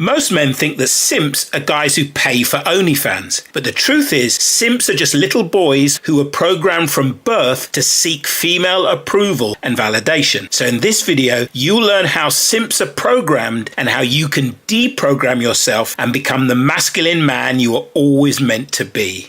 Most men think that simps are guys who pay for OnlyFans, but the truth is, simps are just little boys who are programmed from birth to seek female approval and validation. So in this video, you'll learn how simps are programmed and how you can deprogram yourself and become the masculine man you were always meant to be.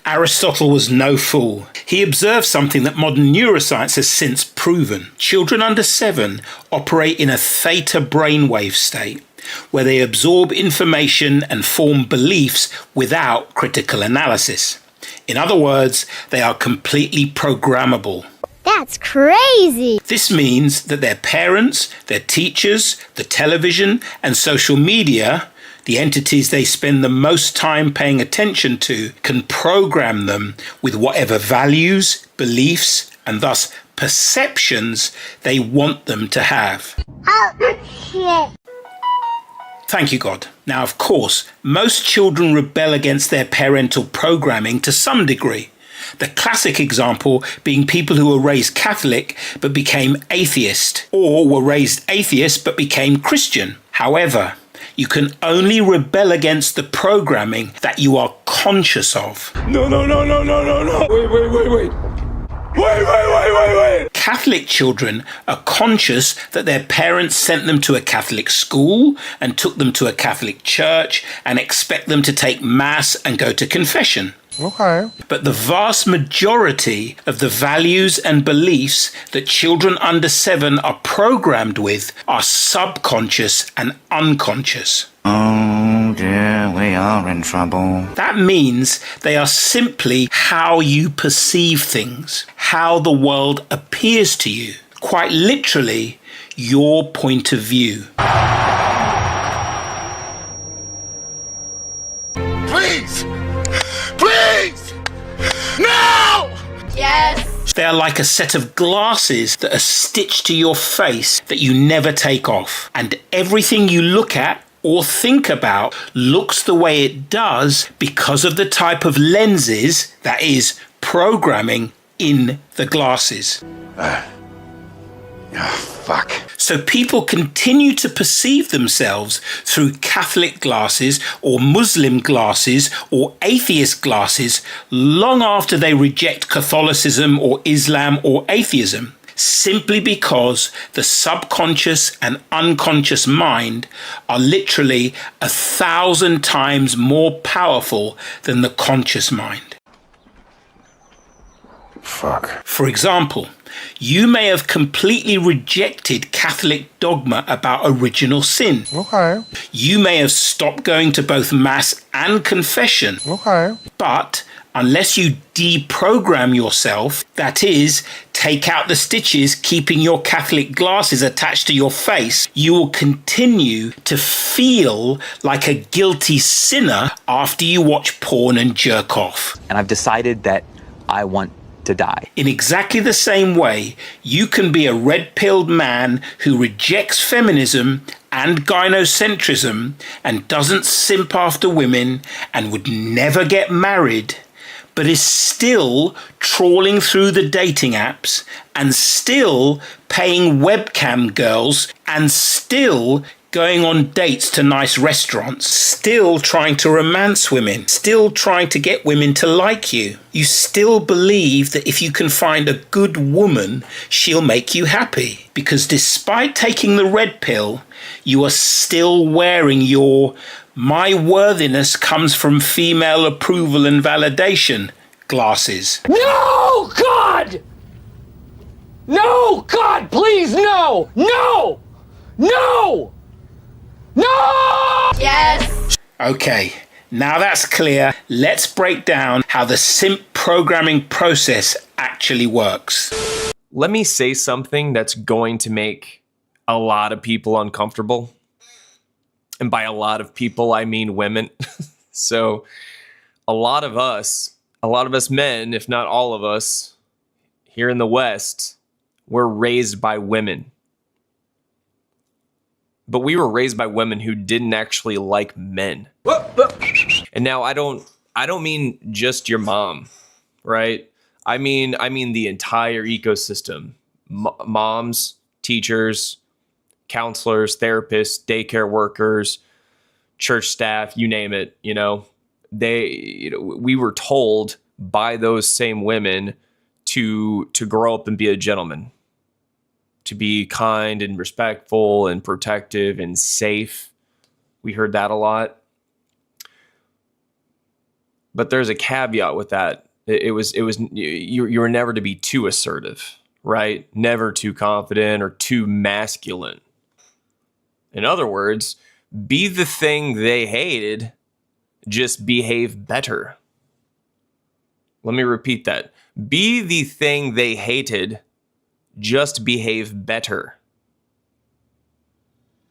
Aristotle was no fool. He observed something that modern neuroscience has since proven. Children under 7 operate in a theta brainwave state, where they absorb information and form beliefs without critical analysis. In other words, they are completely programmable. That's crazy! This means that their parents, their teachers, the television, and social media, the entities they spend the most time paying attention to, can program them with whatever values, beliefs, and thus perceptions they want them to have. Oh, shit! Thank you, God. Now, of course, most children rebel against their parental programming to some degree. The classic example being people who were raised Catholic but became atheist, or were raised atheist but became Christian. However, you can only rebel against the programming that you are conscious of. No. Wait. Wait. Catholic children are conscious that their parents sent them to a Catholic school and took them to a Catholic church and expect them to take Mass and go to confession. Okay. But the vast majority of the values and beliefs that children under 7 are programmed with are subconscious and unconscious. Oh dear, we are in trouble. That means they are simply how you perceive things, how the world appears to you. Quite literally, your point of view. Please! No! Yes! They are like a set of glasses that are stitched to your face that you never take off. And everything you look at or think about looks the way it does because of the type of lenses, that is, programming in the glasses. Fuck. So people continue to perceive themselves through Catholic glasses or Muslim glasses or atheist glasses long after they reject Catholicism or Islam or atheism, simply because the subconscious and unconscious mind are literally 1,000 times more powerful than the conscious mind. Fuck. For example, you may have completely rejected Catholic dogma about original sin. Okay. You may have stopped going to both Mass and confession. Okay. But unless you deprogram yourself, that is, take out the stitches keeping your Catholic glasses attached to your face, you will continue to feel like a guilty sinner after you watch porn and jerk off. And I've decided that I want to die. In exactly the same way, you can be a red-pilled man who rejects feminism and gynocentrism and doesn't simp after women and would never get married, but is still trawling through the dating apps and still paying webcam girls and still going on dates to nice restaurants, still trying to romance women, still trying to get women to like you. You still believe that if you can find a good woman, she'll make you happy. Because despite taking the red pill, you are still wearing your "my worthiness comes from female approval and validation" glasses. No, God! No, God, please, no! No! No! No! Yes! Okay, now that's clear, let's break down how the simp programming process actually works. Let me say something that's going to make a lot of people uncomfortable. And by a lot of people, I mean women. So a lot of us men, if not all of us, here in the West, were raised by women. But we were raised by women who didn't actually like men. And now I don't mean just your mom, right? I mean the entire ecosystem. Moms, teachers, counselors, therapists, daycare workers, church staff, you name it, we were told by those same women to grow up and be a gentleman, to be kind and respectful and protective and safe. We heard that a lot. But there's a caveat with that. You were never to be too assertive, right? Never too confident or too masculine. In other words, be the thing they hated, just behave better. Let me repeat that. Be the thing they hated, just behave better.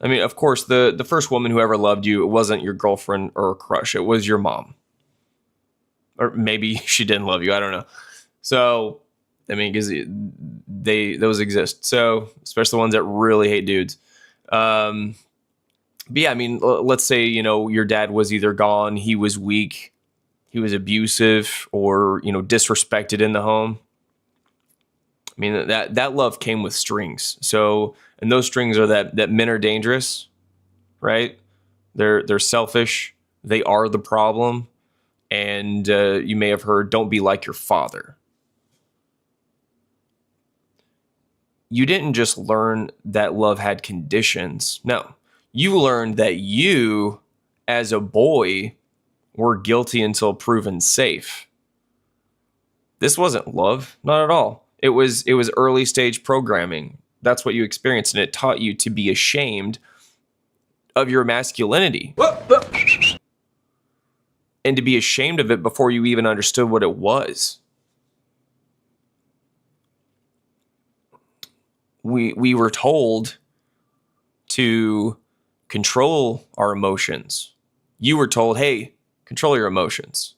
I mean, of course, the first woman who ever loved you, it wasn't your girlfriend or a crush. It was your mom. Or maybe she didn't love you. I don't know. So, I mean, because those exist. So, especially the ones that really hate dudes. But yeah, I mean, let's say, your dad was either gone, he was weak, he was abusive, or, disrespected in the home. I mean, that love came with strings. So, and those strings are that men are dangerous, right? They're selfish. They are the problem. And you may have heard, don't be like your father. You didn't just learn that love had conditions. No, you learned that you, as a boy, were guilty until proven safe. This wasn't love, not at all. It was early stage programming. That's what you experienced, and it taught you to be ashamed of your masculinity. And to be ashamed of it before you even understood what it was. We were told to control our emotions. You were told, hey, control your emotions.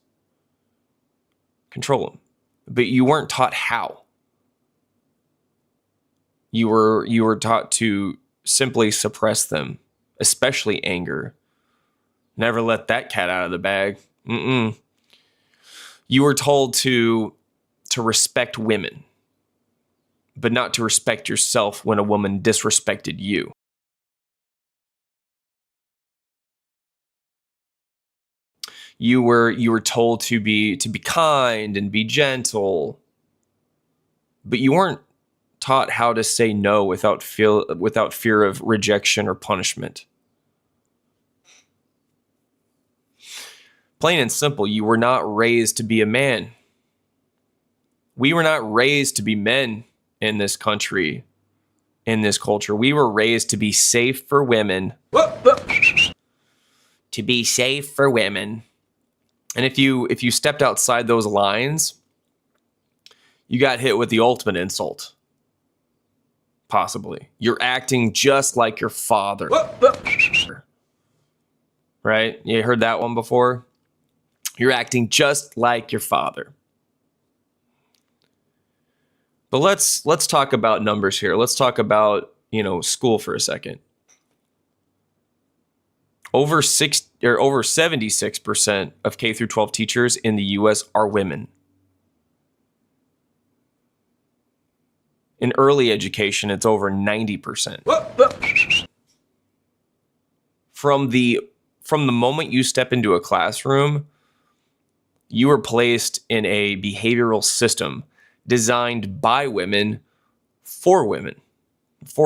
Control them. But you weren't taught how. You were taught to simply suppress them, especially anger. Never let that cat out of the bag. You were told to respect women, but not to respect yourself when a woman disrespected you. You were told to be kind and be gentle, but you weren't taught how to say no without fear of rejection or punishment. Plain and simple, you were not raised to be a man. We were not raised to be men in this country, in this culture. We were raised to be safe for women. To be safe for women. And if you stepped outside those lines, you got hit with the ultimate insult. Possibly. You're acting just like your father. Right? You heard that one before? You're acting just like your father. But let's talk about numbers here. Let's talk about, school for a second. Over 76% of K through 12 teachers in the US are women. In early education, it's over 90%. From the moment you step into a classroom, you are placed in a behavioral system designed by women, for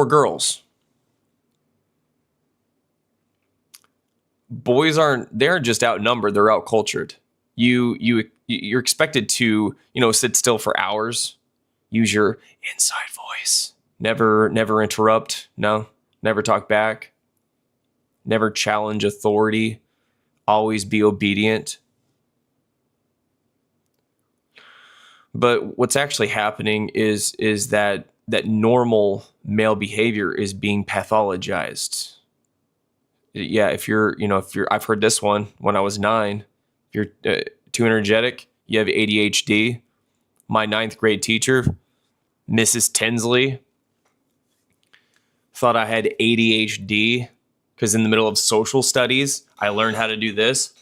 girls. Boys they're just outnumbered, they're outcultured. You're expected to, sit still for hours, use your inside voice, never interrupt, never talk back, never challenge authority, always be obedient. But what's actually happening is that normal male behavior is being pathologized. Yeah, if you're, I've heard this one when I was 9. If you're too energetic, you have ADHD. My 9th grade teacher, Mrs. Tinsley, thought I had ADHD because in the middle of social studies, I learned how to do this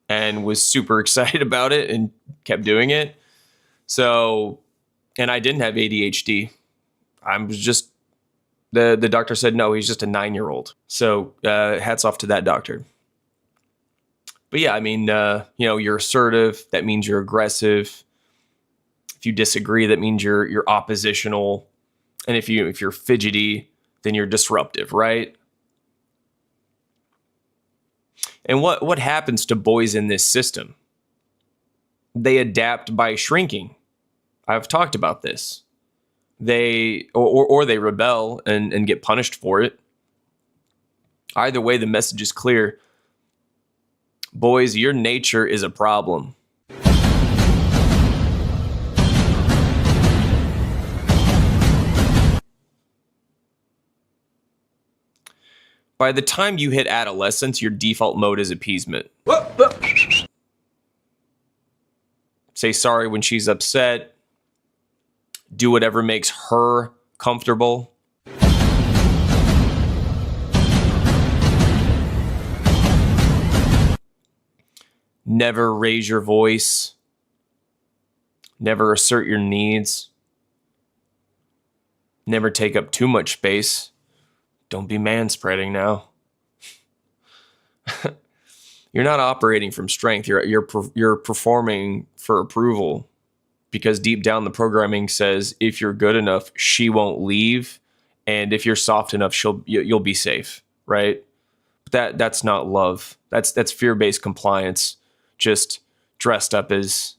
and was super excited about it and kept doing it. So, and I didn't have ADHD. I was just The doctor said, no, he's just a 9-year-old. So hats off to that doctor. But yeah, I mean, you're assertive. That means you're aggressive. If you disagree, that means you're oppositional. And if you're fidgety, then you're disruptive, right? And what happens to boys in this system? They adapt by shrinking. I've talked about this. They or they rebel and get punished for it. Either way, the message is clear. Boys, your nature is a problem. By the time you hit adolescence, your default mode is appeasement. Say sorry when she's upset. Do whatever makes her comfortable. Never raise your voice. Never assert your needs. Never take up too much space. Don't be manspreading now. You're not operating from strength. You're performing for approval, because deep down the programming says if you're good enough, she won't leave, and if you're soft enough, you'll be safe, right? But that's not love. That's fear-based compliance, just dressed up as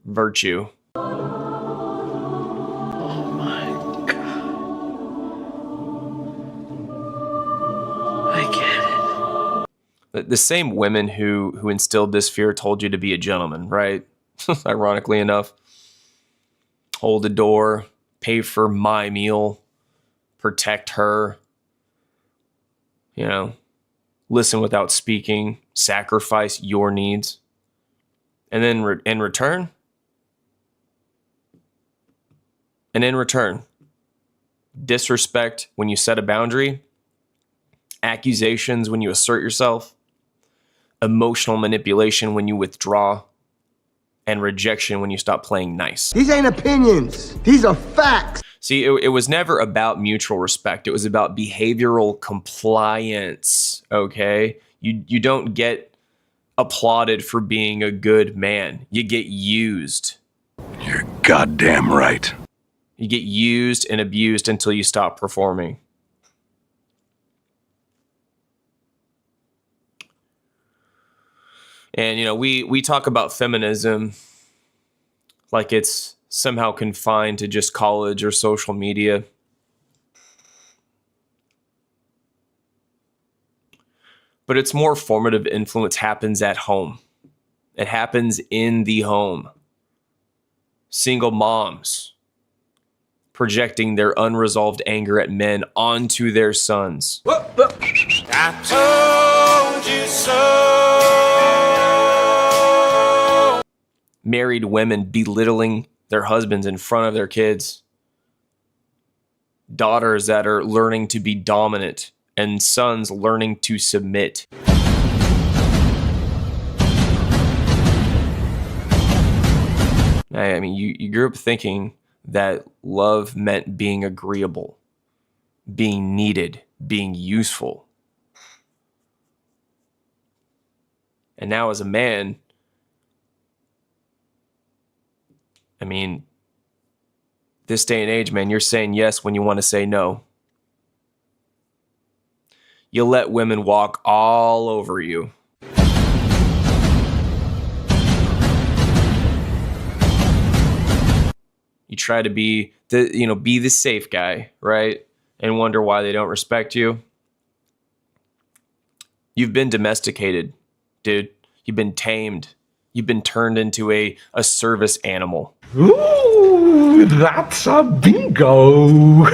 virtue. The same women who instilled this fear told you to be a gentleman, right? Ironically enough. Hold the door, pay for my meal, protect her, listen without speaking, sacrifice your needs. And then in return, disrespect when you set a boundary, accusations when you assert yourself, emotional manipulation when you withdraw, and rejection when you stop playing nice. These ain't opinions. These are facts. See, it was never about mutual respect. It was about behavioral compliance, okay? You don't get applauded for being a good man. You get used. You're goddamn right. You get used and abused until you stop performing. And, we talk about feminism like it's somehow confined to just college or social media. But its more formative influence happens at home. It happens in the home. Single moms projecting their unresolved anger at men onto their sons. I told you so. Married women belittling their husbands in front of their kids. Daughters that are learning to be dominant, and sons learning to submit. I mean, you grew up thinking that love meant being agreeable, being needed, being useful. And now as a man, I mean, this day and age, man, you're saying yes when you want to say no. You let women walk all over you. You try to be the safe guy, right? And wonder why they don't respect you. You've been domesticated, dude. You've been tamed. You've been turned into a service animal. Ooh, that's a bingo.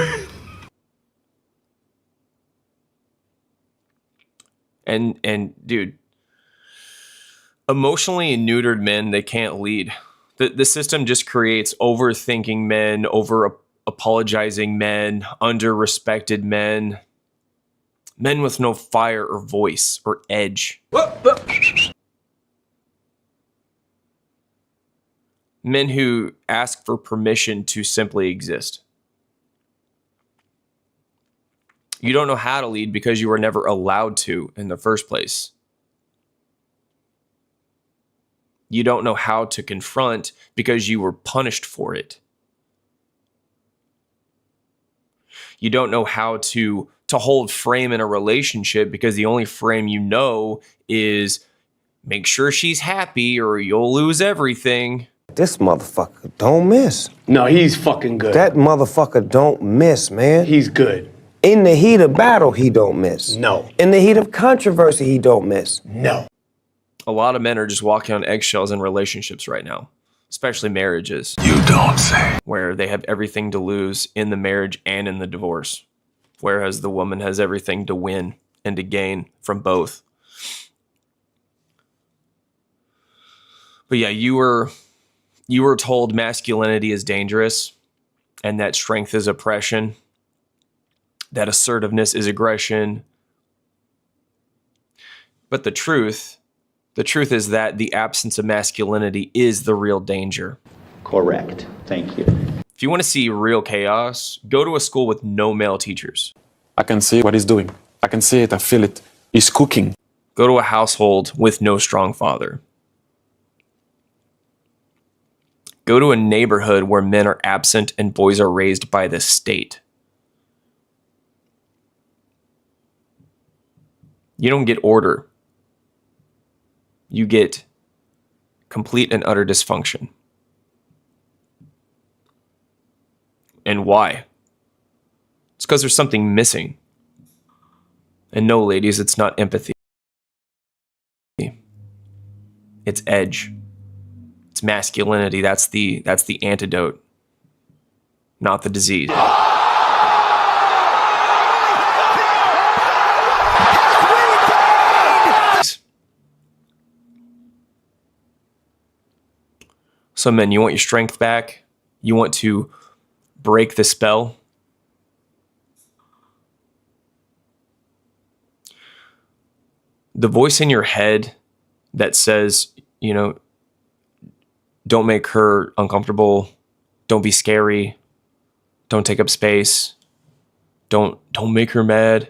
And dude, emotionally neutered men, they can't lead. The system just creates overthinking men, apologizing men, under-respected men, men with no fire or voice or edge. Men who ask for permission to simply exist. You don't know how to lead because you were never allowed to in the first place. You don't know how to confront because you were punished for it. You don't know how to hold frame in a relationship because the only frame you know is make sure she's happy or you'll lose everything. This motherfucker don't miss. No, he's fucking good. That motherfucker don't miss, man. He's good. In the heat of battle, he don't miss. No. In the heat of controversy, he don't miss. No. A lot of men are just walking on eggshells in relationships right now, especially marriages. You don't say. Where they have everything to lose in the marriage and in the divorce, whereas the woman has everything to win and to gain from both. But yeah, you were told masculinity is dangerous and that strength is oppression, that assertiveness is aggression. But the truth is that the absence of masculinity is the real danger. Correct. Thank you. If you want to see real chaos, go to a school with no male teachers. I can see what he's doing. I can see it. I feel it. He's cooking. Go to a household with no strong father. Go to a neighborhood where men are absent and boys are raised by the state. You don't get order. You get complete and utter dysfunction. And why? It's because there's something missing. And no, ladies, it's not empathy. It's edge. It's masculinity. That's the antidote, not the disease. So men, you want your strength back? You want to break the spell? The voice in your head that says, don't make her uncomfortable, don't be scary, don't take up space, don't make her mad.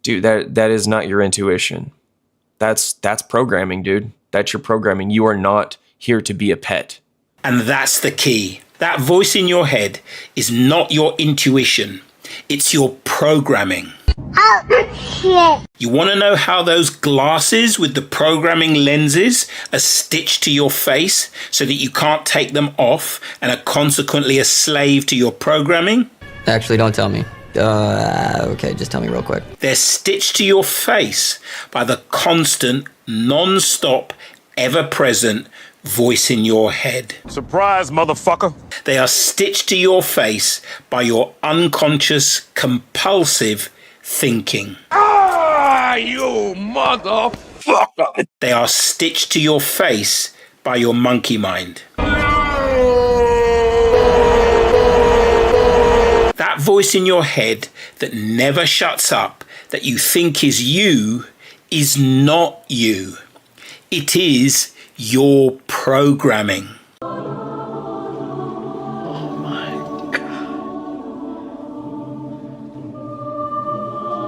Dude, that is not your intuition. That's programming, dude. That's your programming. You are not here to be a pet. And that's the key. That voice in your head is not your intuition. It's your programming. Oh, shit. You want to know how those glasses with the programming lenses are stitched to your face so that you can't take them off and are consequently a slave to your programming? Actually, don't tell me. Okay, just tell me real quick. They're stitched to your face by the constant, non-stop, ever-present voice in your head. Surprise, motherfucker. They are stitched to your face by your unconscious, compulsive thinking. Ah, you motherfucker. They are stitched to your face by your monkey mind. That voice in your head that never shuts up, that you think is you, is not you. It is your programming. Oh my God.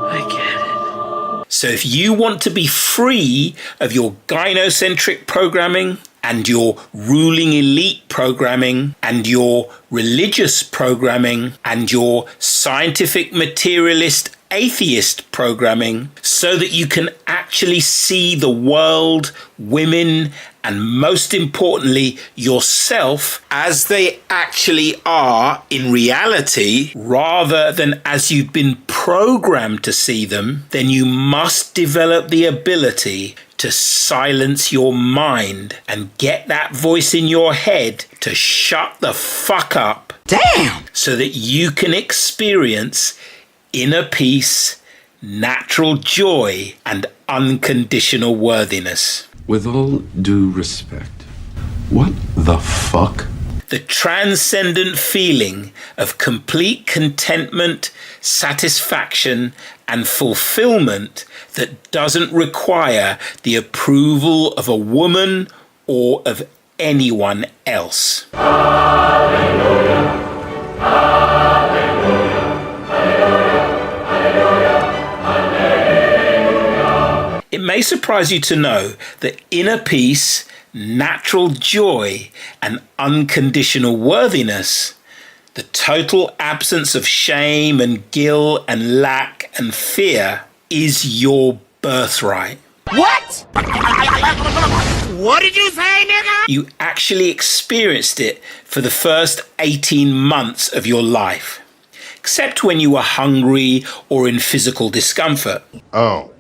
I get it. So if you want to be free of your gynocentric programming and your ruling elite programming and your religious programming and your scientific materialist atheist programming, so that you can actually see the world, women, and most importantly, yourself as they actually are in reality, rather than as you've been programmed to see them, then you must develop the ability to silence your mind and get that voice in your head to shut the fuck up. Damn! So that you can experience inner peace, natural joy, and unconditional worthiness. With all due respect, what the fuck? The transcendent feeling of complete contentment, satisfaction, and fulfillment that doesn't require the approval of a woman or of anyone else. Hallelujah. Hallelujah. Hallelujah. It may surprise you to know that inner peace, natural joy, and unconditional worthiness, the total absence of shame and guilt and lack and fear, is your birthright. What? What did you say, nigga? You actually experienced it for the first 18 months of your life, except when you were hungry or in physical discomfort. Oh,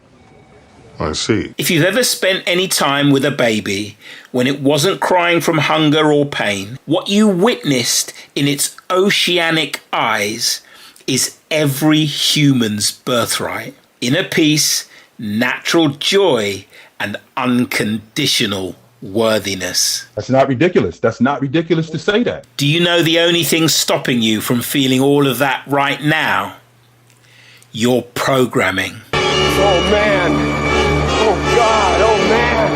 I see. If you've ever spent any time with a baby when it wasn't crying from hunger or pain, what you witnessed in its oceanic eyes is every human's birthright. Inner peace, natural joy, and unconditional worthiness. That's not ridiculous. That's not ridiculous to say that. Do you know the only thing stopping you from feeling all of that right now? Your programming. Oh, man. Oh, God. Oh, man.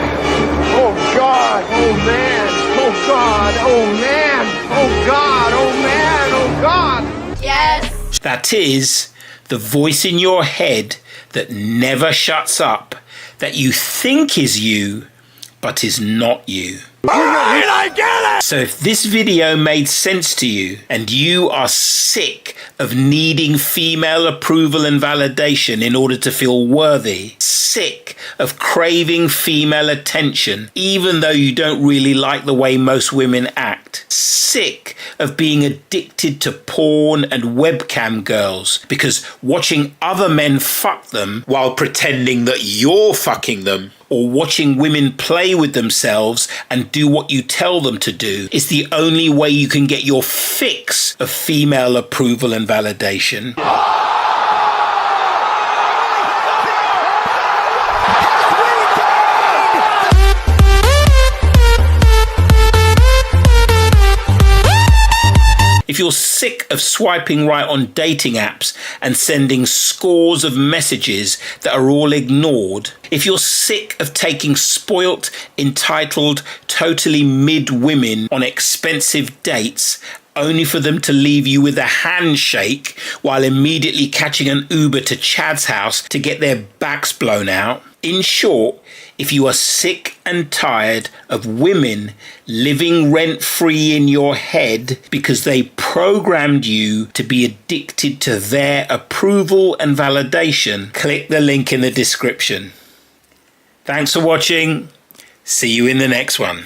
Oh, God. Oh, man. Oh, God. Oh, man. Oh, God. Oh, man. Oh, God. Yes. That is the voice in your head that never shuts up, that you think is you, but is not you. Alright, I get it! So if this video made sense to you, and you are sick of needing female approval and validation in order to feel worthy, sick of craving female attention, even though you don't really like the way most women act, sick of being addicted to porn and webcam girls because watching other men fuck them while pretending that you're fucking them, or watching women play with themselves and do what you tell them to do is the only way you can get your fix of female approval and validation. If you're sick of swiping right on dating apps and sending scores of messages that are all ignored, if you're sick of taking spoilt, entitled, totally mid women on expensive dates only for them to leave you with a handshake while immediately catching an Uber to Chad's house to get their backs blown out, in short, if you are sick and tired of women living rent-free in your head because they programmed you to be addicted to their approval and validation, click the link in the description. Thanks for watching. See you in the next one.